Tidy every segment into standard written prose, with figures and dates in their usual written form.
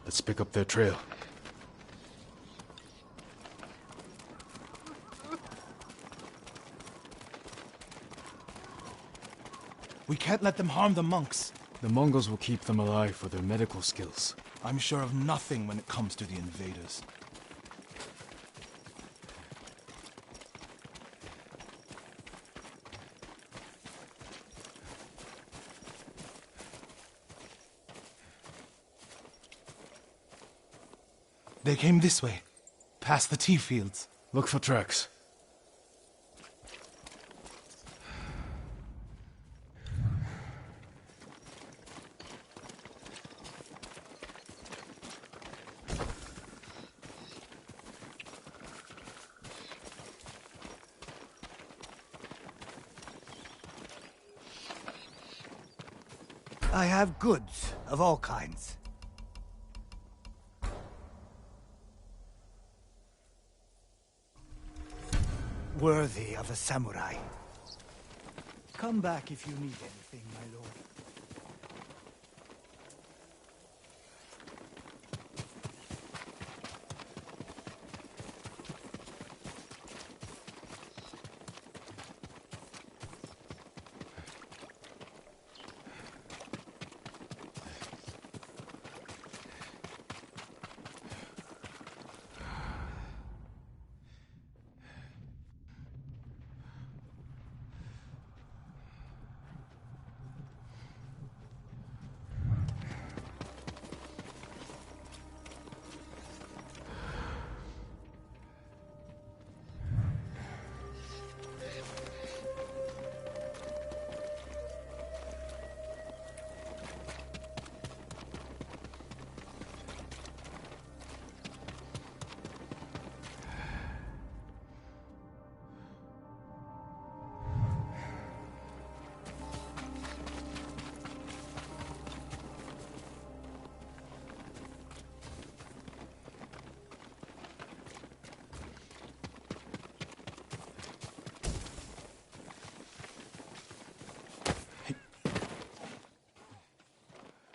Let's pick up their trail. We can't let them harm the monks. The Mongols will keep them alive for their medical skills. I'm sure of nothing when it comes to the invaders. They came this way, past the tea fields. Look for tracks. I have goods of all kinds. Worthy of a samurai. Come back if you need anything, my lord.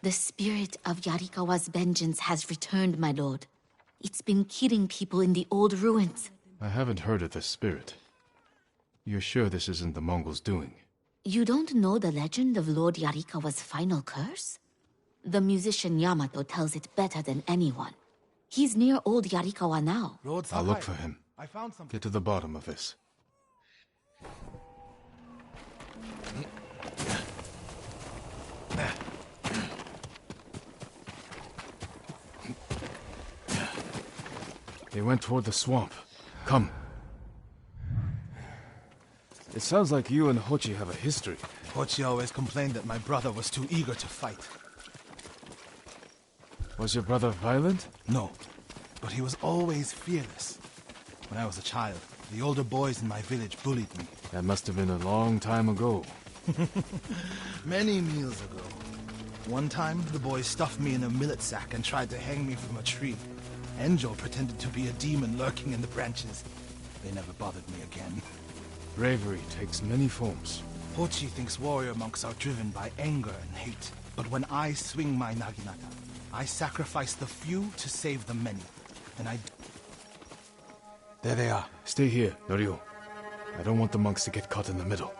The spirit of Yarikawa's vengeance has returned, my lord. It's been killing people in the old ruins. I haven't heard of this spirit. You're sure this isn't the Mongols' doing? You don't know the legend of Lord Yarikawa's final curse? The musician Yamato tells it better than anyone. He's near old Yarikawa now. Lord I'll Sakai, look for him. I found something. Get to the bottom of this. They went toward the swamp. Come. It sounds like you and Hochi have a history. Hochi always complained that my brother was too eager to fight. Was your brother violent? No, but he was always fearless. When I was a child, the older boys in my village bullied me. That must have been a long time ago. Many meals ago. One time, the boys stuffed me in a millet sack and tried to hang me from a tree. Enjo pretended to be a demon lurking in the branches. They never bothered me again. Bravery takes many forms. Hochi thinks warrior monks are driven by anger and hate. But when I swing my naginata, I sacrifice the few to save the many. And I... There they are. Stay here, Norio. I don't want the monks to get caught in the middle.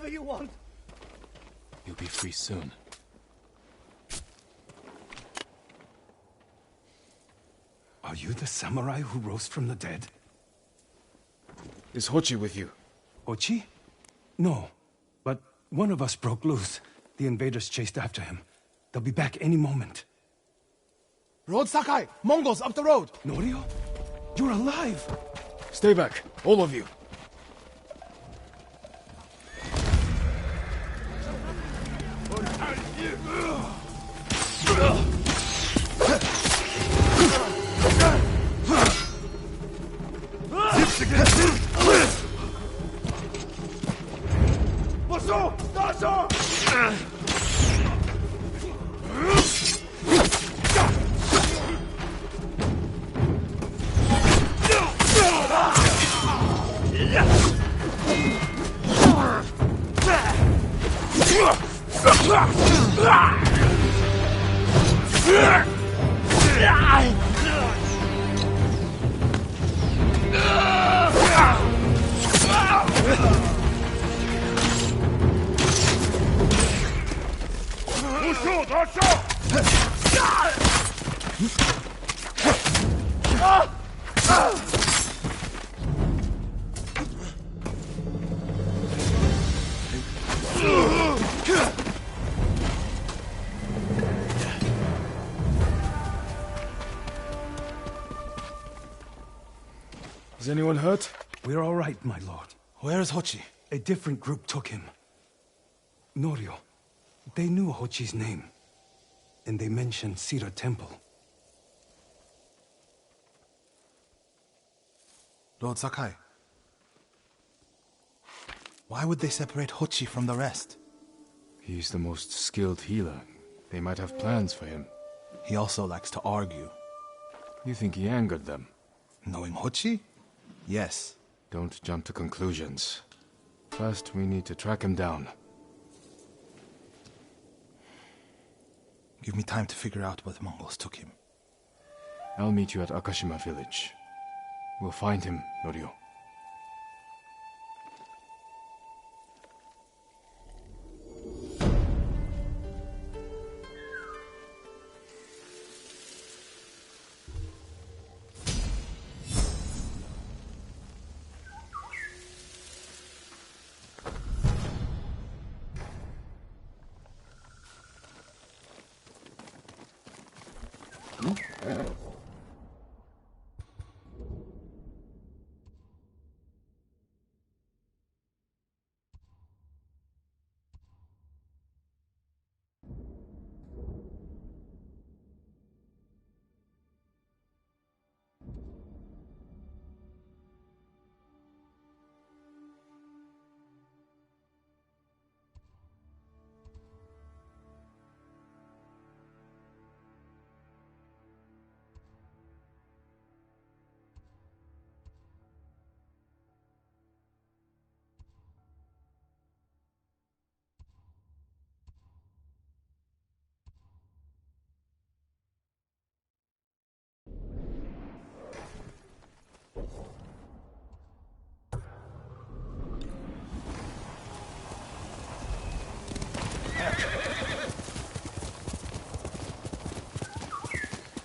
whatever you want. You'll be free soon. Are you the samurai who rose from the dead? Is Hochi with you? Ochi? No. But one of us broke loose. The invaders chased after him. They'll be back any moment. Road Sakai! Mongols up the road! Norio? You're alive! Stay back, all of you. Is anyone hurt? We're all right, my lord. Where is Hochi? A different group took him. Norio. They knew Hochi's name. And they mentioned Cedar Temple. Lord Sakai. Why would they separate Hochi from the rest? He's the most skilled healer. They might have plans for him. He also likes to argue. You think he angered them? Knowing Hochi? Yes. Don't jump to conclusions. First, we need to track him down. Give me time to figure out where the Mongols took him. I'll meet you at Akashima village. We'll find him, Norio.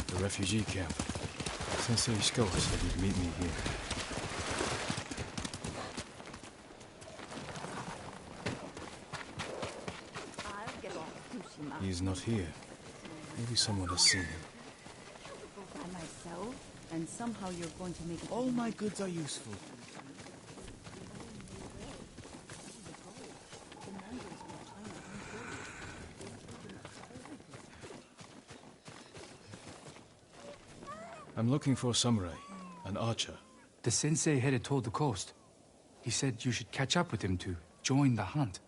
The refugee camp. Sensei Ishikawa said he'd meet me here. I'll get off Tsushima. He is not here. Maybe someone has seen him. By myself, and somehow you're going to make it. All my goods are useful. I'm looking for a samurai, an archer. The sensei headed toward the coast. He said you should catch up with him to join the hunt.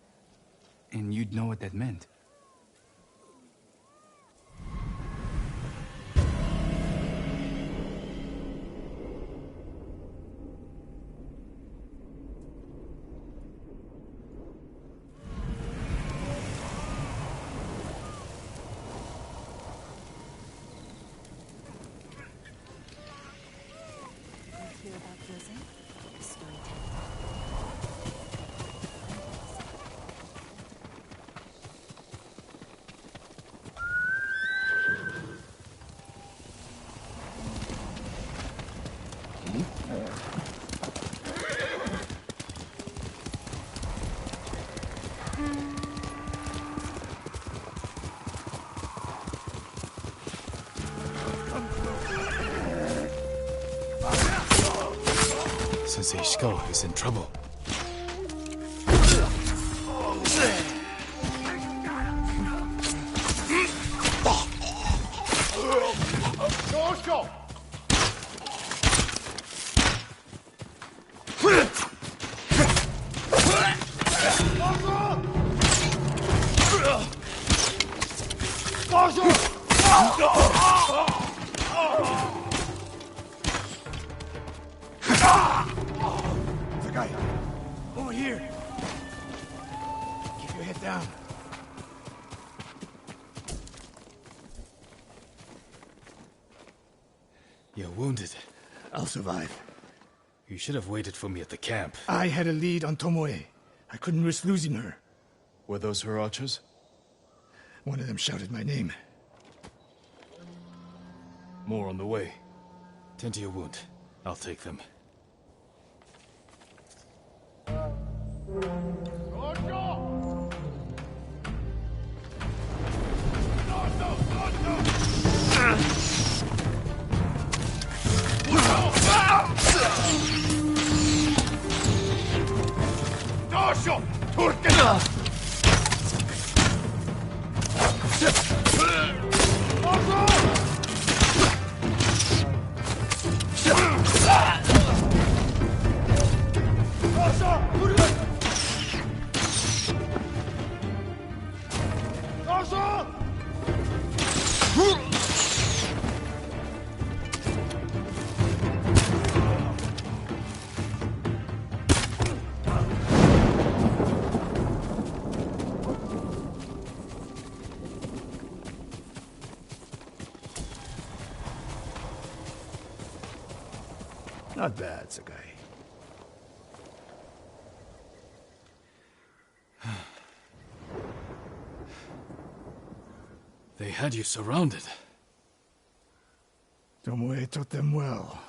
And you'd know what that meant. Sensei Ishikawa is in trouble. Sakai, over here. Keep your head down. You're wounded. I'll survive. You should have waited for me at the camp. I had a lead on Tomoe. I couldn't risk losing her. Were those her archers? One of them shouted my name. More on the way. Tend to your wound. I'll take them. Not bad, Sakai. They had you surrounded. Tomoe taught them well.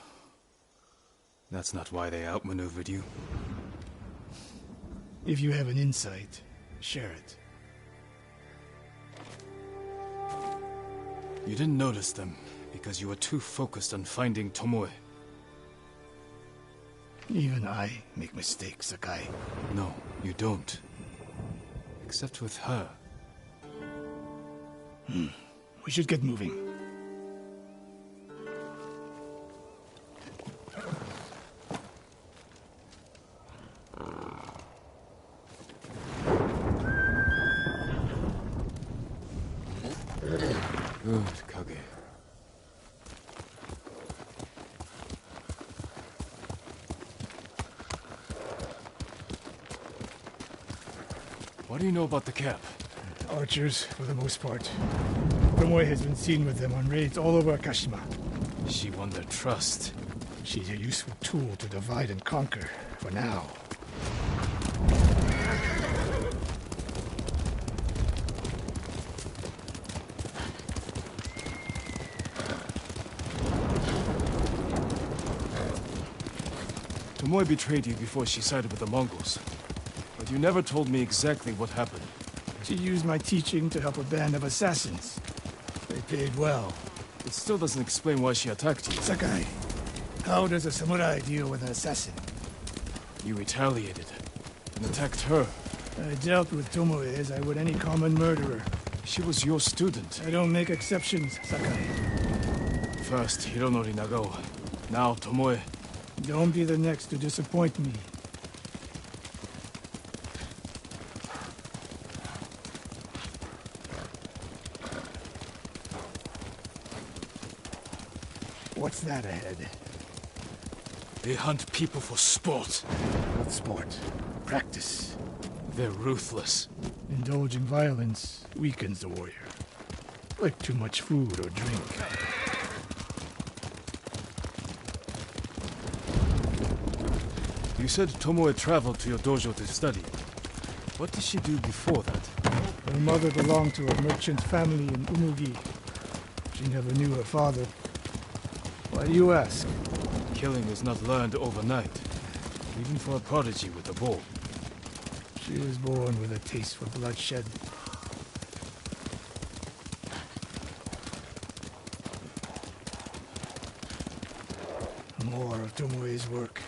That's not why they outmaneuvered you. If you have an insight, share it. You didn't notice them because you were too focused on finding Tomoe. Even I make mistakes, Sakai. No, you don't. Except with her. We should get moving. Good, Kage. What do you know about the camp? Archers, for the most part. Tomoe has been seen with them on raids all over Kashima. She won their trust. She's a useful tool to divide and conquer, for now. Tomoe betrayed you before she sided with the Mongols. But you never told me exactly what happened. She used my teaching to help a band of assassins. They paid well. It still doesn't explain why she attacked you. Sakai, how does a samurai deal with an assassin? You retaliated and attacked her. I dealt with Tomoe as I would any common murderer. She was your student. I don't make exceptions, Sakai. First Hironori Nagawa, now Tomoe. Don't be the next to disappoint me. What's that ahead? They hunt people for sport. Not sport. Practice. They're ruthless. Indulging violence weakens the warrior. Like too much food or drink. You said Tomoe traveled to your dojo to study. What did she do before that? Her mother belonged to a merchant family in Umugi. She never knew her father. Why do you ask? Killing is not learned overnight, even for a prodigy with a bow. She was born with a taste for bloodshed. More of Tomoe's work.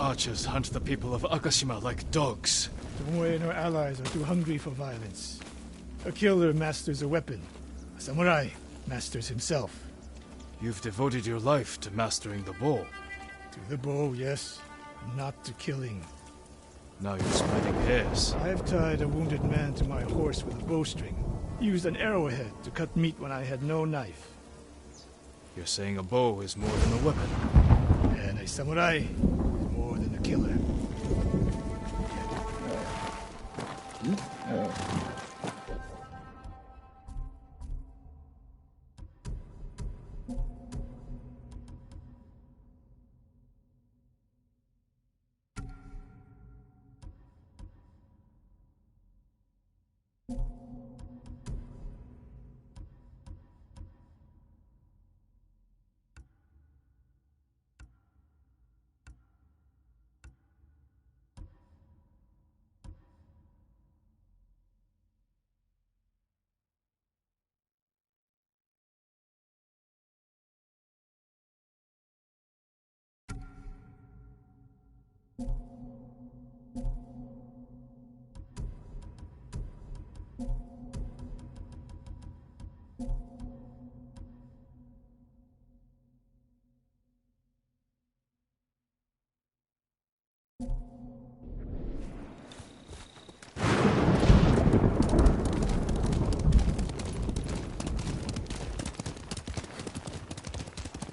archers hunt the people of Akashima like dogs. Tomoe and her allies are too hungry for violence. A killer masters a weapon. A samurai masters himself. You've devoted your life to mastering the bow. To the bow, yes. Not to killing. Now you're splitting hairs. I've tied a wounded man to my horse with a bowstring. Used an arrowhead to cut meat when I had no knife. You're saying a bow is more than a weapon. And a samurai is more than a killer.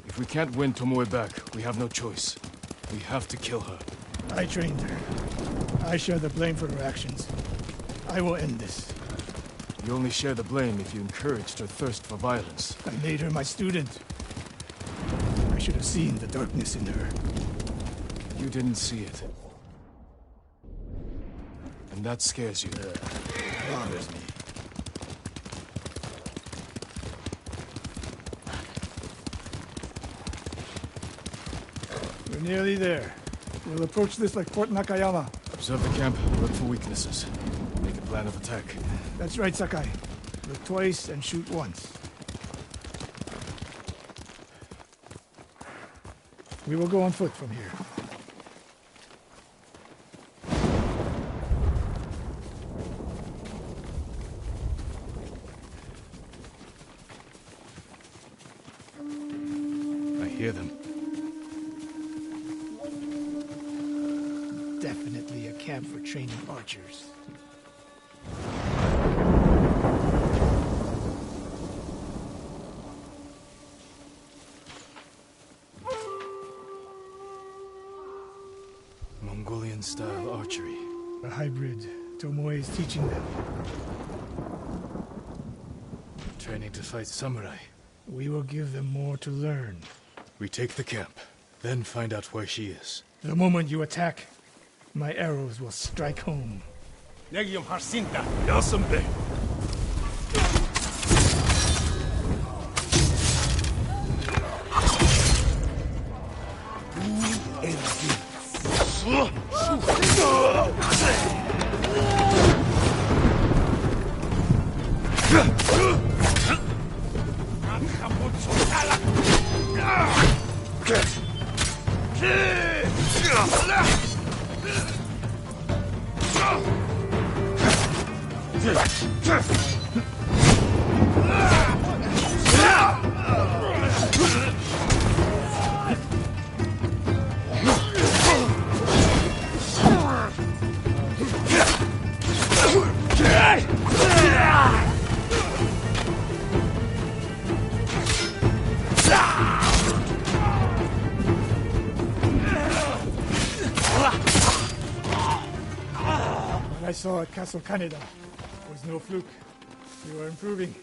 If we can't win Tomoe back, we have no choice. We have to kill her. I trained her. I share the blame for her actions. I will end this. You only share the blame if you encouraged her thirst for violence. I made her my student. I should have seen the darkness in her. You didn't see it. And that scares you. Bothers me. We're nearly there. We'll approach this like Fort Nakayama. Observe the camp, look for weaknesses. Make a plan of attack. That's right, Sakai. Look twice and shoot once. We will go on foot from here. I hear them. Definitely a camp for training archers. Mongolian-style archery. A hybrid. Tomoe is teaching them. Training to fight samurai. We will give them more to learn. We take the camp, then find out where she is. The moment you attack, my arrows will strike home. Negium Harsinta, Yasambe. What I saw at Castle Kaneda was no fluke. You are improving.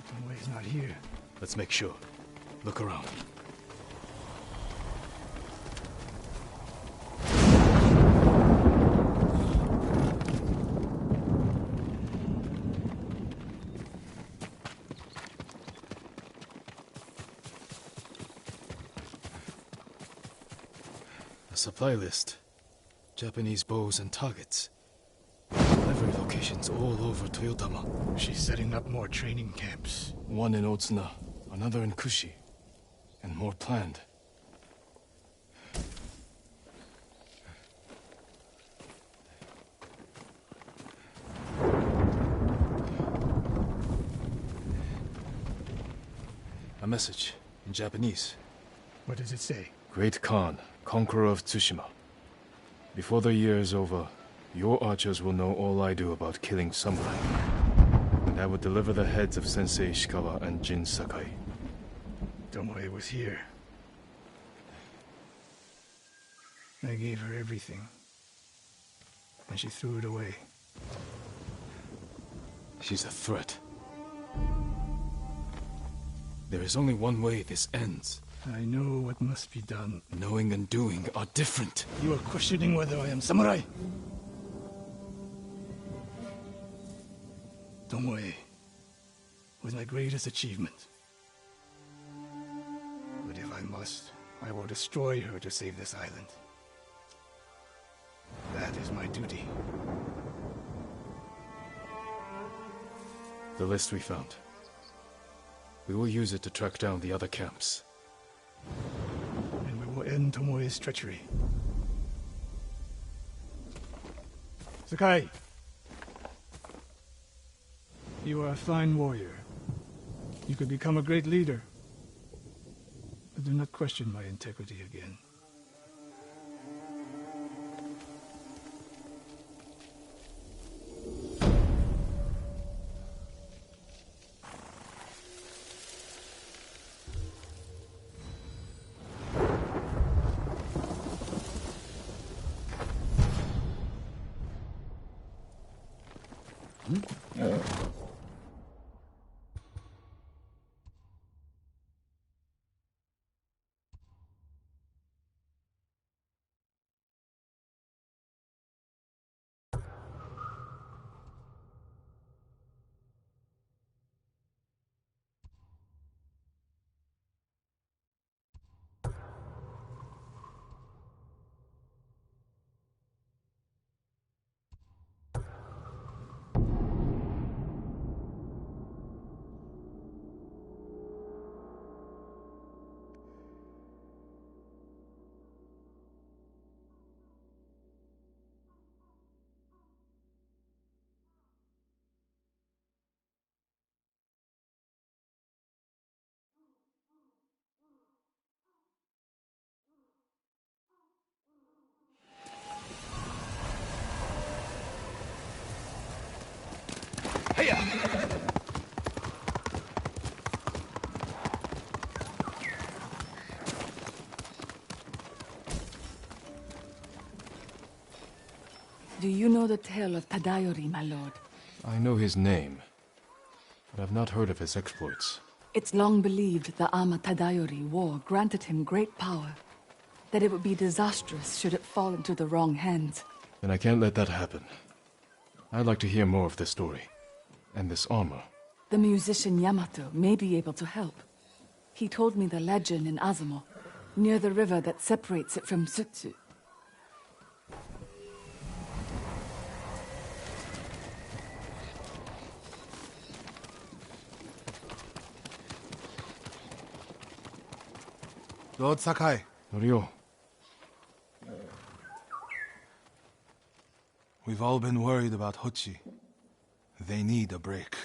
Tomoe is not here. Let's make sure. Look around. A supply list. Japanese bows and targets. Delivery locations all over Toyotama. She's setting up more training camps. One in Otsuna, another in Kushi, and more planned. A message in Japanese. What does it say? Great Khan, conqueror of Tsushima. Before the year is over, your archers will know all I do about killing samurai. And I will deliver the heads of Sensei Ishikawa and Jin Sakai. Tomoe was here. I gave her everything. And she threw it away. She's a threat. There is only one way this ends. I know what must be done. Knowing and doing are different. You are questioning whether I am samurai? Tomoe was my greatest achievement. But if I must, I will destroy her to save this island. That is my duty. The list we found. We will use it to track down the other camps. And we will end Tomoe's treachery. Sakai! You are a fine warrior. You could become a great leader. But do not question my integrity again. Do you know the tale of Tadayori, my lord? I know his name, but I've not heard of his exploits. It's long believed the Ama Tadayori War granted him great power, that it would be disastrous should it fall into the wrong hands. Then I can't let that happen. I'd like to hear more of this story, and this armor. The musician Yamato may be able to help. He told me the legend in Azumo, near the river that separates it from Sutsu. Lord Sakai. Norio, We've all been worried about Hochi. They need a break.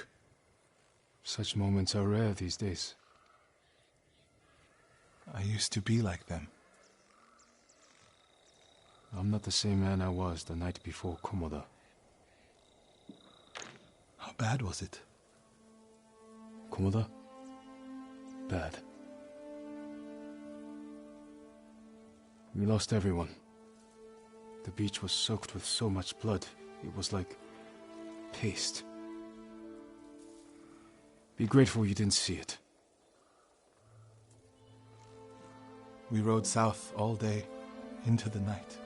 such moments are rare these days. I used to be like them. I'm not the same man I was the night before Komoda. How bad was it? Komoda? Bad. We lost everyone. The beach was soaked with so much blood, it was like paste. Be grateful you didn't see it. We rode south all day, into the night.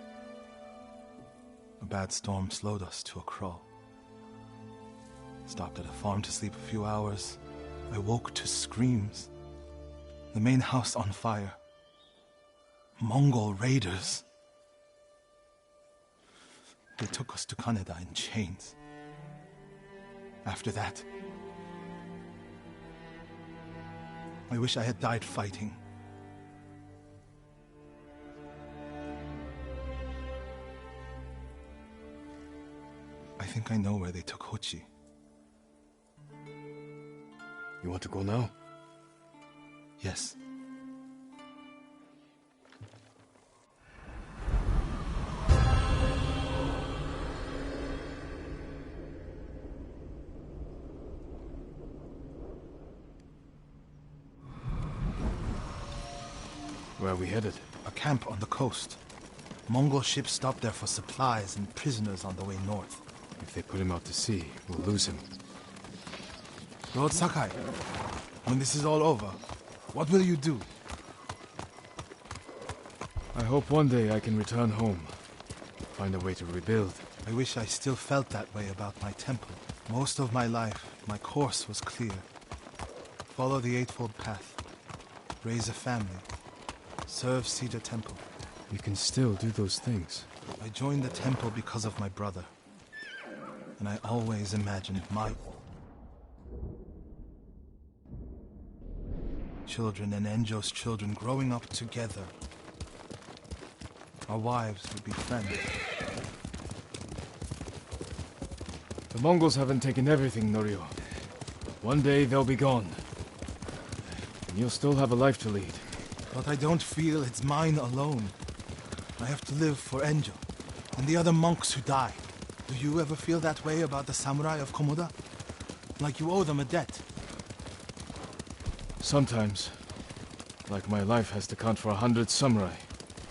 A bad storm slowed us to a crawl. Stopped at a farm to sleep a few hours. I woke to screams. The main house on fire. Mongol raiders. They took us to Kaneda in chains. After that, I wish I had died fighting. I think I know where they took Hochi. You want to go now? Yes. Where are we headed? A camp on the coast. Mongol ships stopped there for supplies and prisoners on the way north. If they put him out to sea, we'll lose him. Lord Sakai, when this is all over, what will you do? I hope one day I can return home. Find a way to rebuild. I wish I still felt that way about my temple. Most of my life, my course was clear. Follow the Eightfold Path. Raise a family. Serve Cedar Temple. You can still do those things. I joined the temple because of my brother. And I always imagined my children and Enjo's children growing up together. Our wives would be friends. The Mongols haven't taken everything, Norio. One day they'll be gone. And you'll still have a life to lead. But I don't feel it's mine alone. I have to live for Enjo and the other monks who died. Do you ever feel that way about the samurai of Komoda? Like you owe them a debt? Sometimes. Like my life has to count for 100 samurai.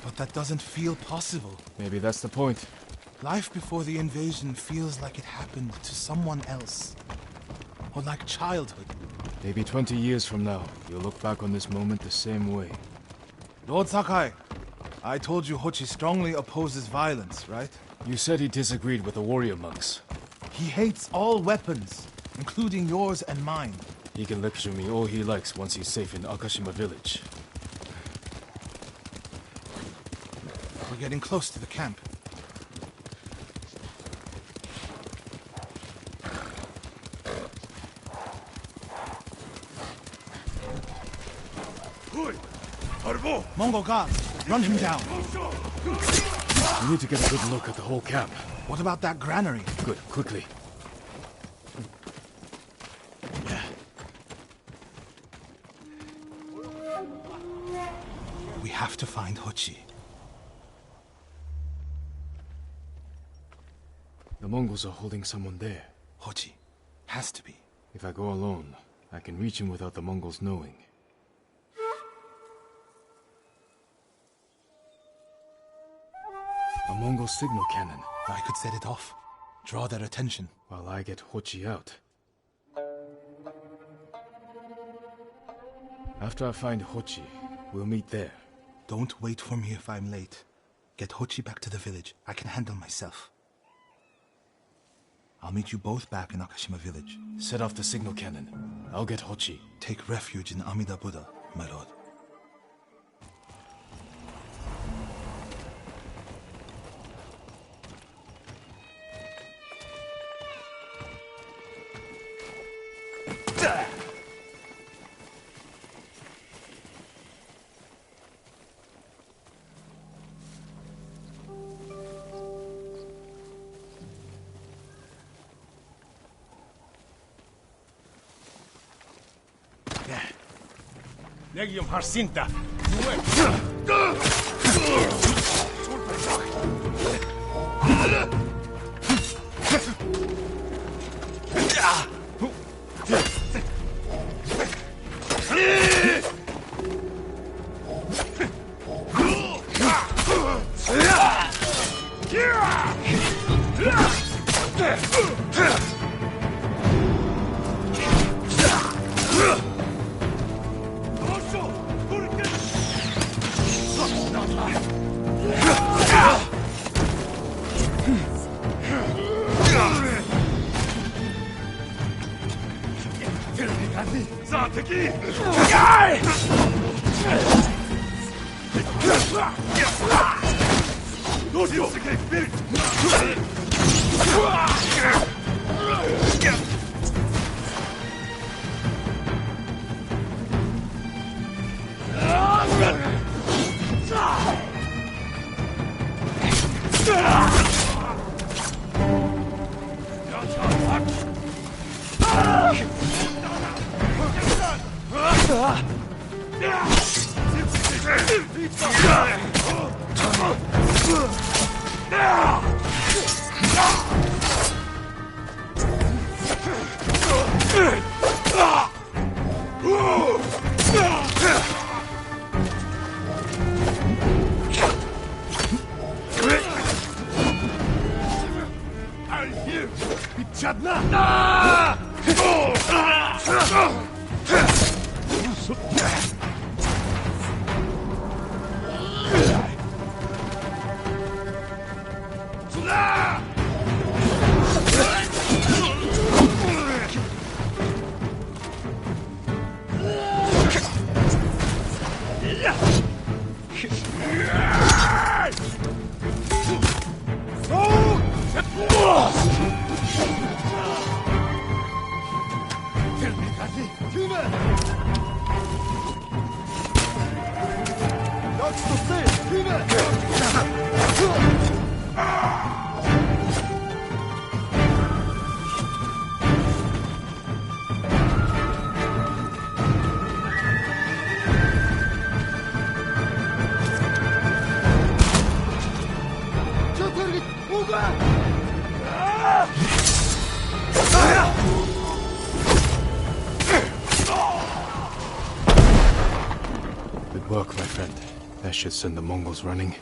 But that doesn't feel possible. Maybe that's the point. Life before the invasion feels like it happened to someone else. Or like childhood. Maybe 20 years from now, you'll look back on this moment the same way. Lord Sakai, I told you Hochi strongly opposes violence, right? You said he disagreed with the warrior monks. He hates all weapons, including yours and mine. He can lecture me all he likes once he's safe in Akashima village. We're getting close to the camp. Mongol guards, run him down. We need to get a good look at the whole camp. What about that granary? Good, quickly. We have to find Hochi. The Mongols are holding someone there. Hochi. Has to be. If I go alone, I can reach him without the Mongols knowing. A Mongol signal cannon. I could set it off. Draw their attention. While I get Hochi out. After I find Hochi, we'll meet there. Don't wait for me if I'm late. Get Hochi back to the village. I can handle myself. I'll meet you both back in Akashima village. Set off the signal cannon. I'll get Hochi. Take refuge in Amida Buddha, my lord. Legium Harsinta. Good work, my friend. That should send the Mongols running.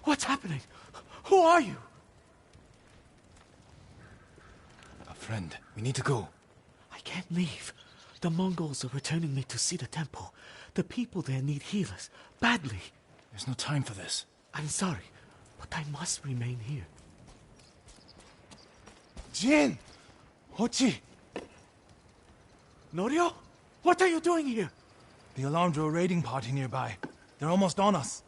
What's happening? Who are you? A friend. We need to go. I can't leave. The Mongols are returning me to see the temple. The people there need healers, badly. There's no time for this. I'm sorry, but I must remain here. Jin! Hochi! Norio? What are you doing here? The alarm drew a raiding party nearby. They're almost on us.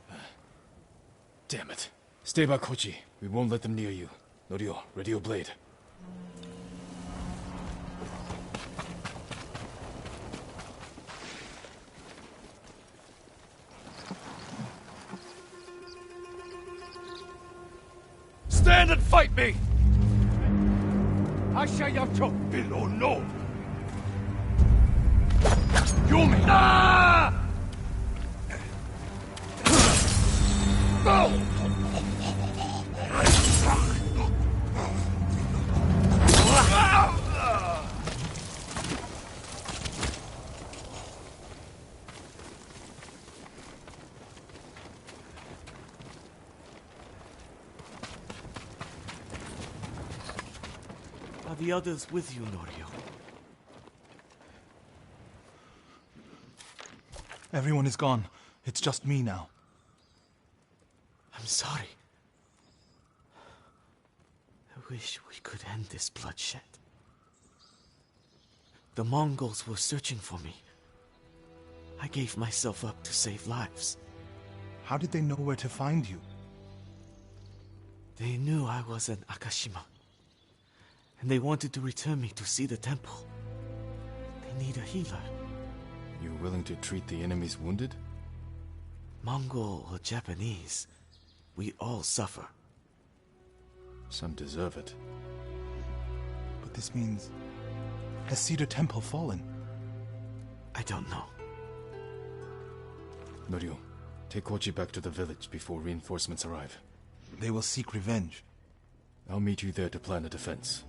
Damn it. Stay back, Hochi. We won't let them near you. Norio, ready your blade. Stand and fight me! Ashayamcho below no! Yumi! Ah! No! Are the others with you, Norio? Everyone is gone. It's just me now. I'm sorry. I wish we could end this bloodshed. The Mongols were searching for me. I gave myself up to save lives. How did they know where to find you? They knew I was an Akashima. And they wanted to return me to see the temple. They need a healer. You willing to treat the enemy's wounded? Mongol or Japanese, we all suffer. Some deserve it. But this means... has Cedar Temple fallen? I don't know. Norio, take Hochi back to the village before reinforcements arrive. They will seek revenge. I'll meet you there to plan a defense.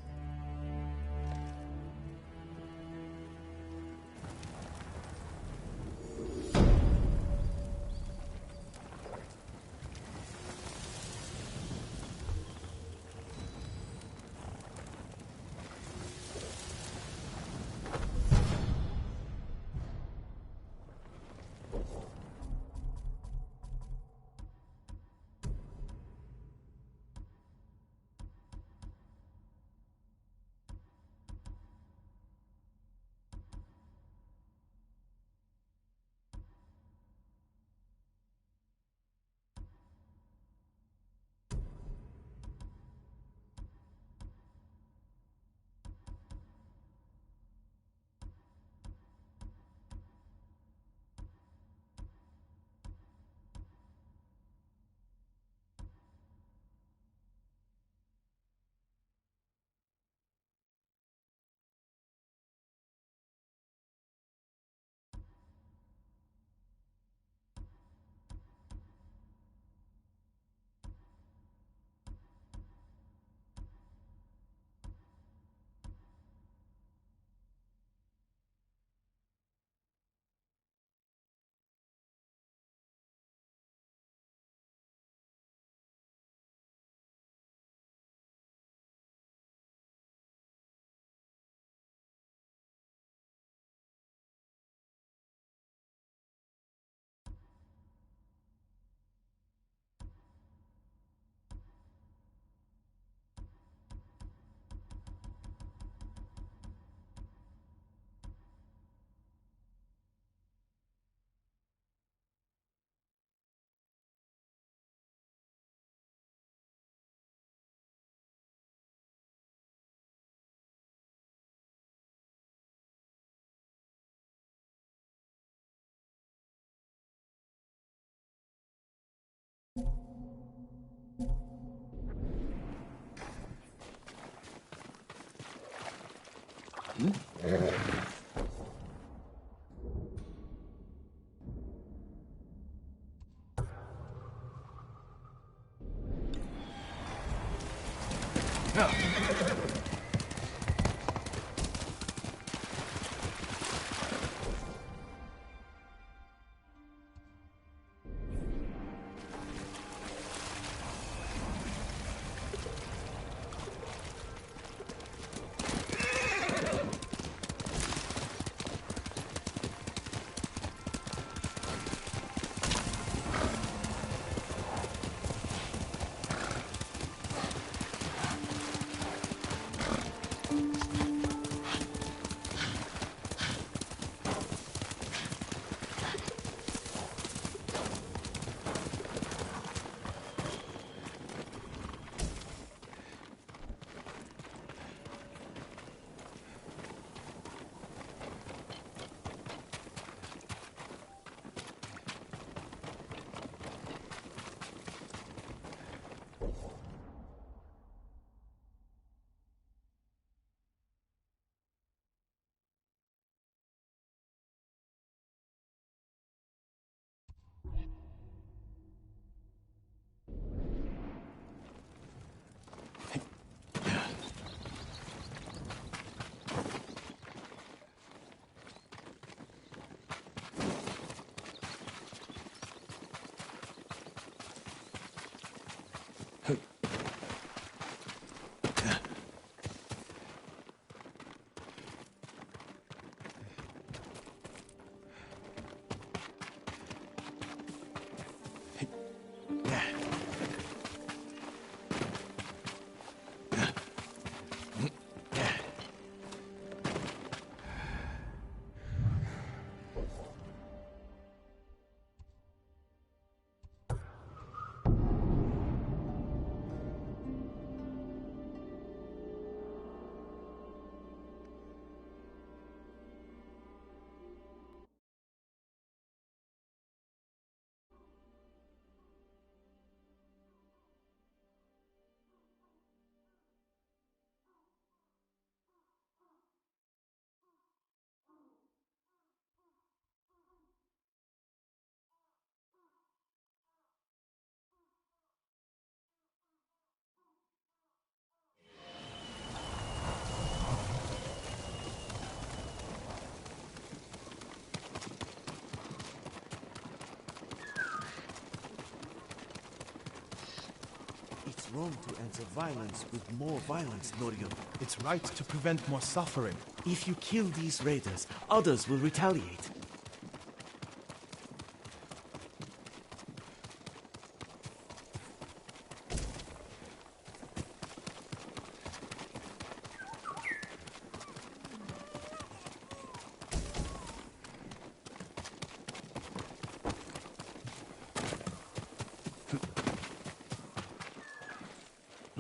It's wrong to answer violence with more violence, Norio. It's right to prevent more suffering. If you kill these raiders, others will retaliate.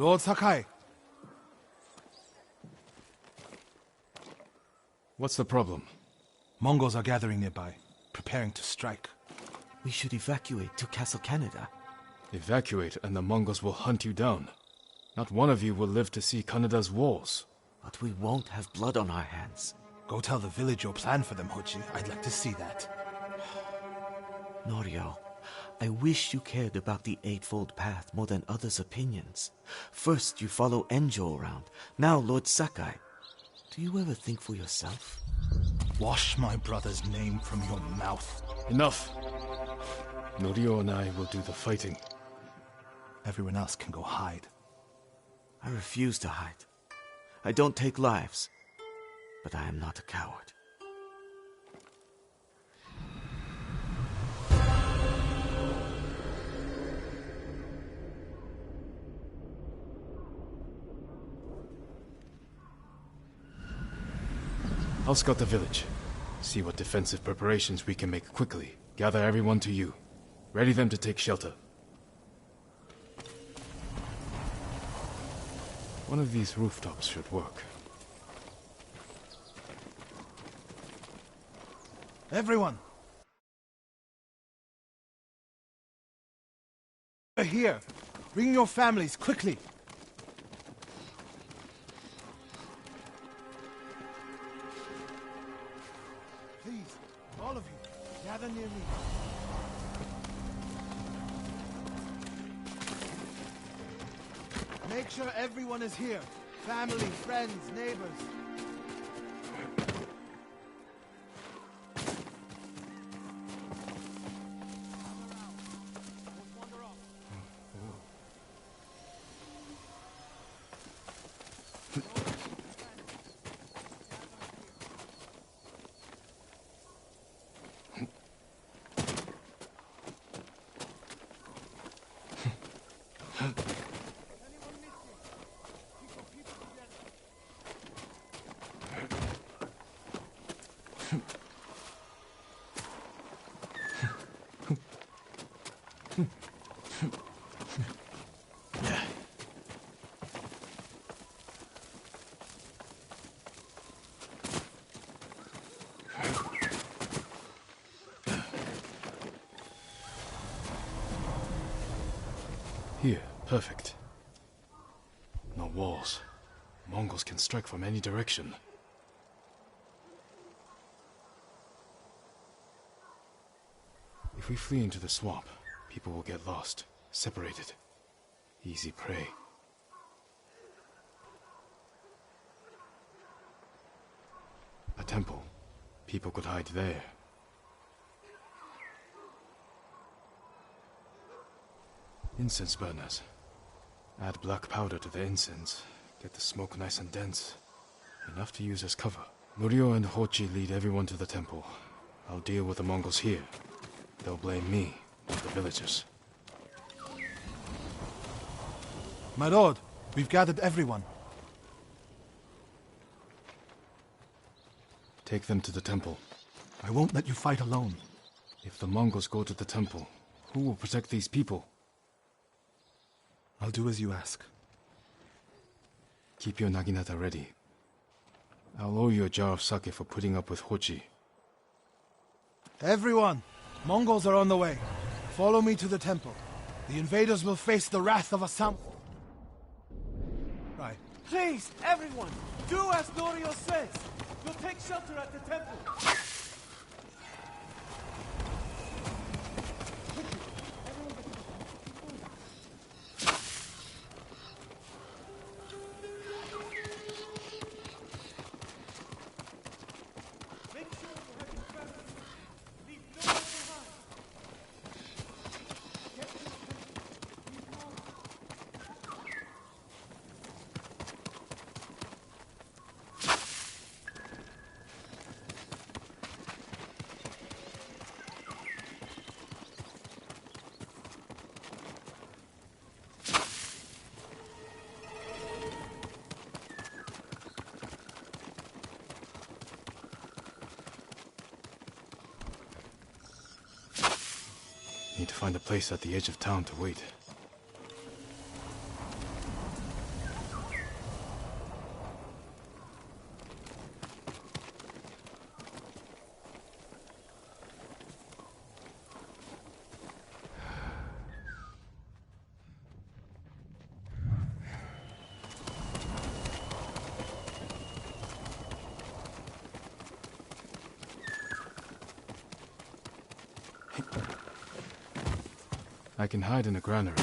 Lord Sakai, What's the problem? Mongols are gathering nearby, preparing to strike. We should evacuate to Castle Canada. Evacuate and the Mongols will hunt you down. Not one of you will live to see Kanada's walls. But we won't have blood on our hands. Go tell the village your plan for them, Hochi. I'd like to see that. Norio, I wish you cared about the Eightfold Path more than others' opinions. First you follow Enjo around, now Lord Sakai. Do you ever think for yourself? Wash my brother's name from your mouth. Enough! Norio and I will do the fighting. Everyone else can go hide. I refuse to hide. I don't take lives, but I am not a coward. I'll scout the village. See what defensive preparations we can make quickly. Gather everyone to you. Ready them to take shelter. One of these rooftops should work. Everyone! They're here! Bring your families, quickly! All of you, gather near me. Make sure everyone is here. Family, friends, neighbors. Here, perfect. No walls. Mongols can strike from any direction. If we flee into the swamp, people will get lost, separated. Easy prey. A temple. People could hide there. Incense burners. Add black powder to the incense. Get the smoke nice and dense. Enough to use as cover. Norio and Hochi lead everyone to the temple. I'll deal with the Mongols here. They'll blame me, not the villagers. My lord, we've gathered everyone. Take them to the temple. I won't let you fight alone. If the Mongols go to the temple, who will protect these people? I'll do as you ask. Keep your naginata ready. I'll owe you a jar of sake for putting up with Hochi. Everyone! Mongols are on the way. Follow me to the temple. The invaders will face the wrath of a sam... Right. Please, everyone, do as Norio says. We'll take shelter at the temple. Need to find a place at the edge of town to wait. I can hide in a granary.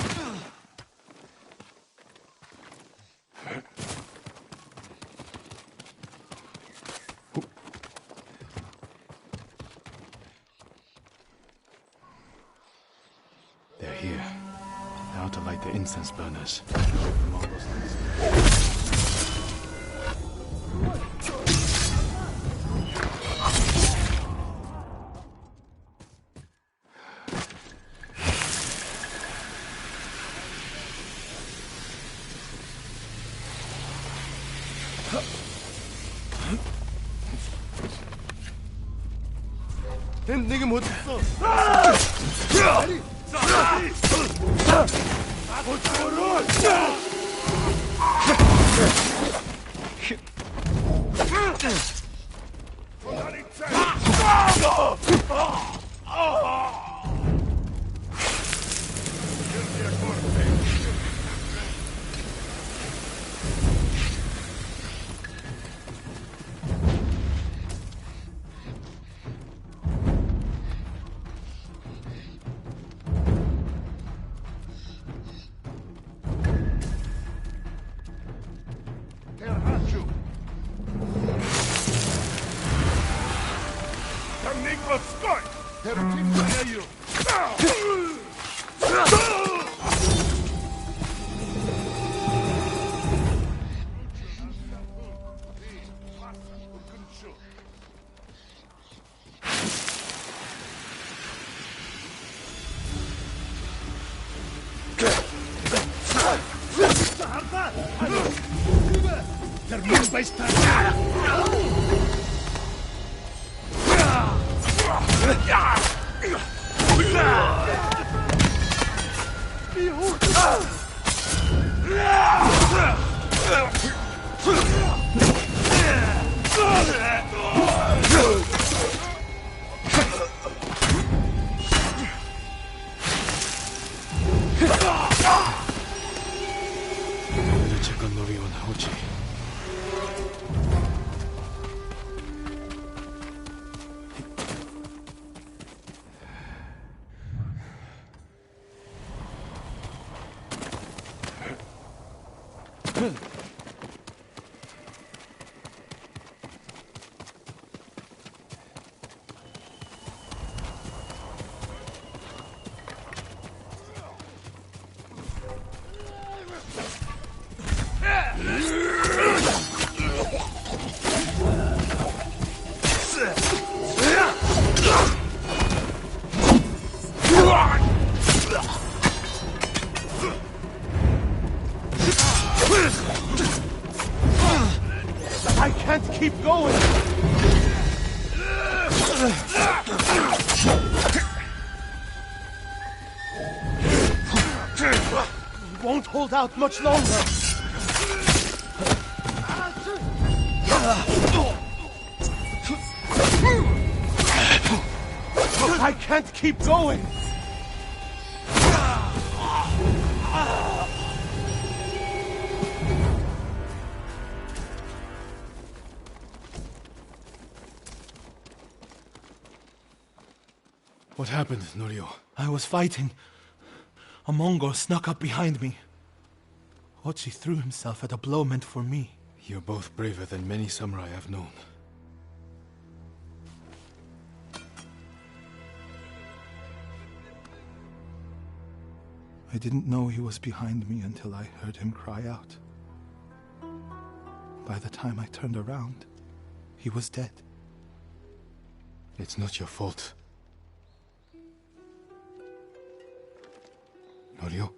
They're here. Now to light the incense burners. 네가 못했어. Отстой! Терпи, Better check on Norio and Hochi. I can't keep going! We won't hold out much longer! I can't keep going! What happened, Norio? I was fighting. A Mongol snuck up behind me. Hochi threw himself at a blow meant for me. You're both braver than many samurai I've known. I didn't know he was behind me until I heard him cry out. By the time I turned around, he was dead. It's not your fault. Norio?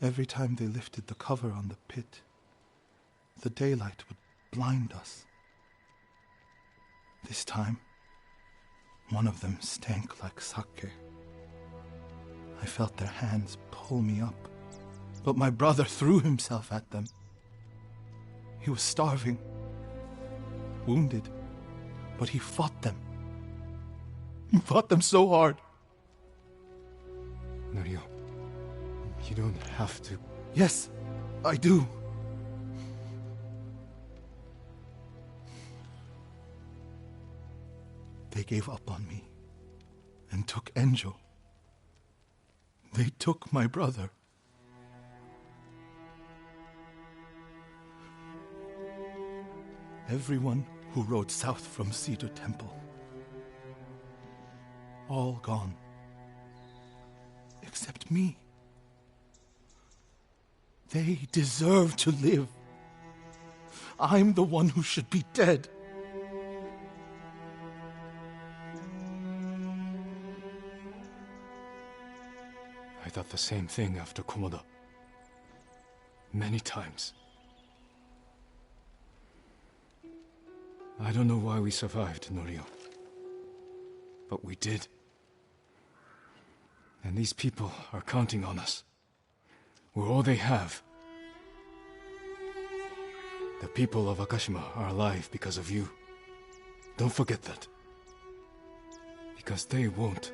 Every time they lifted the cover on the pit, the daylight would blind us. This time, one of them stank like sake. I felt their hands pull me up, but my brother threw himself at them. He was starving, wounded, but he fought them. He fought them so hard. Norio, you don't have to... Yes, I do. They gave up on me and took Enjo. They took my brother. Everyone who rode south from Cedar Temple. All gone. Except me. They deserve to live. I'm the one who should be dead. I thought the same thing after Komoda. Many times. I don't know why we survived, Norio. But we did. And these people are counting on us. We're all they have. The people of Akashima are alive because of you. Don't forget that. Because they won't.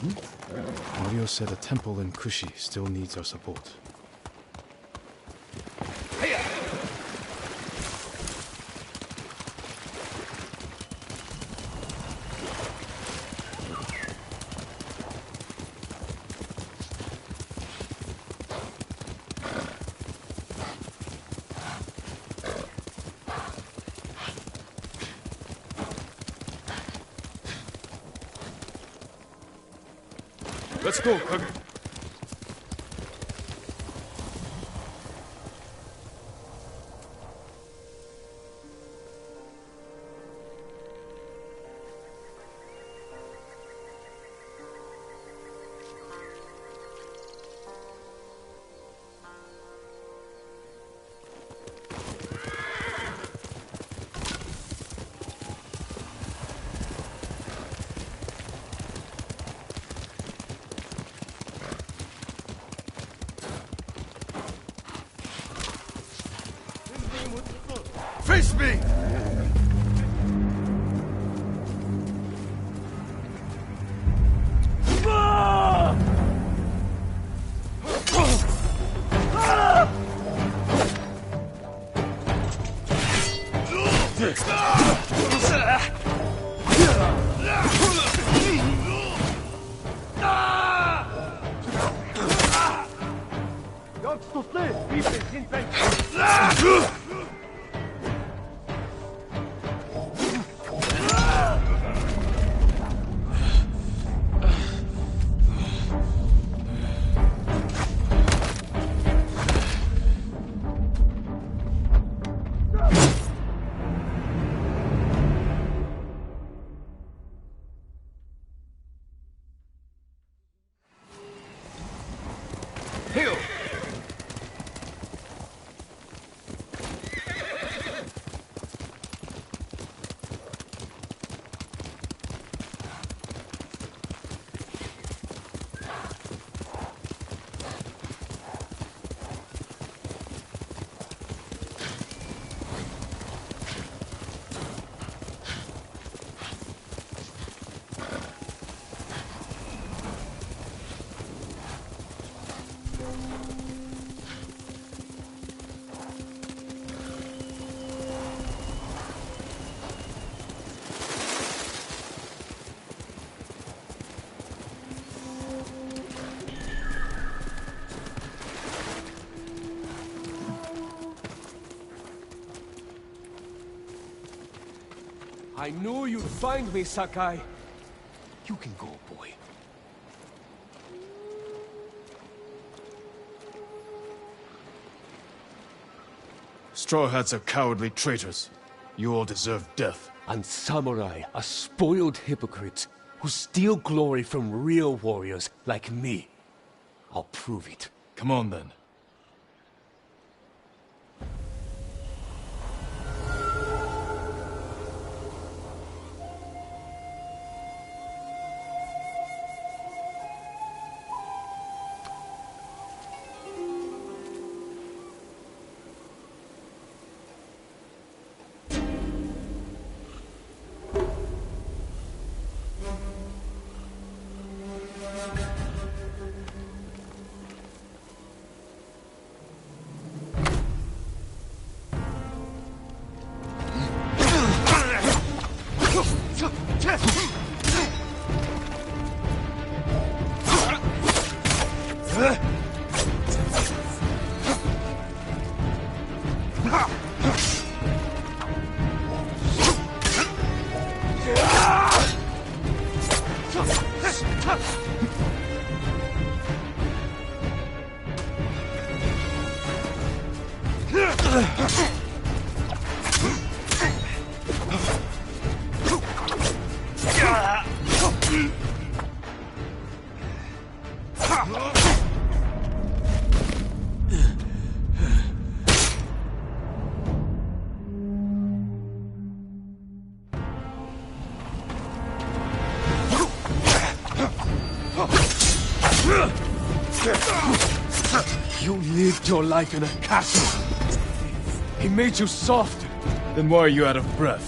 Mario said a temple in Kushi still needs our support. Let's go, Kage. Face me! I knew you'd find me, Sakai. You can go, boy. Straw Hats are cowardly traitors. You all deserve death. And samurai are spoiled hypocrites who steal glory from real warriors like me. I'll prove it. Come on, then. You lived your life in a castle. He made you soft. Then why are you out of breath?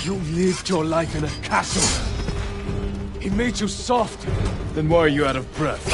You lived your life in a castle. He made you soft. Then why are you out of breath?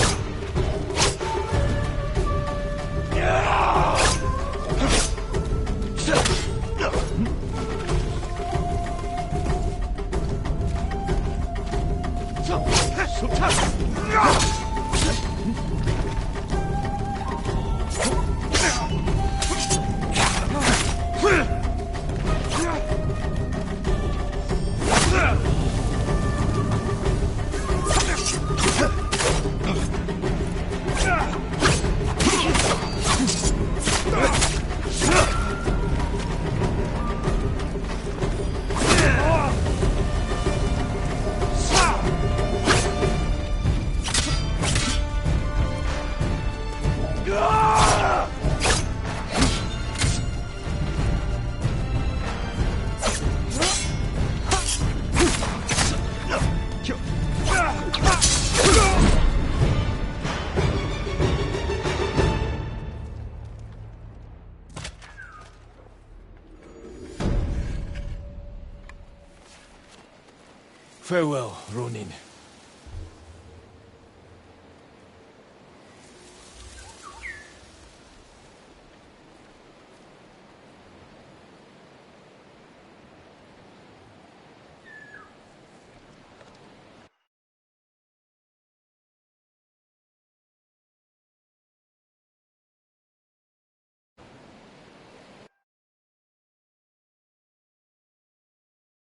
Farewell, Ronin.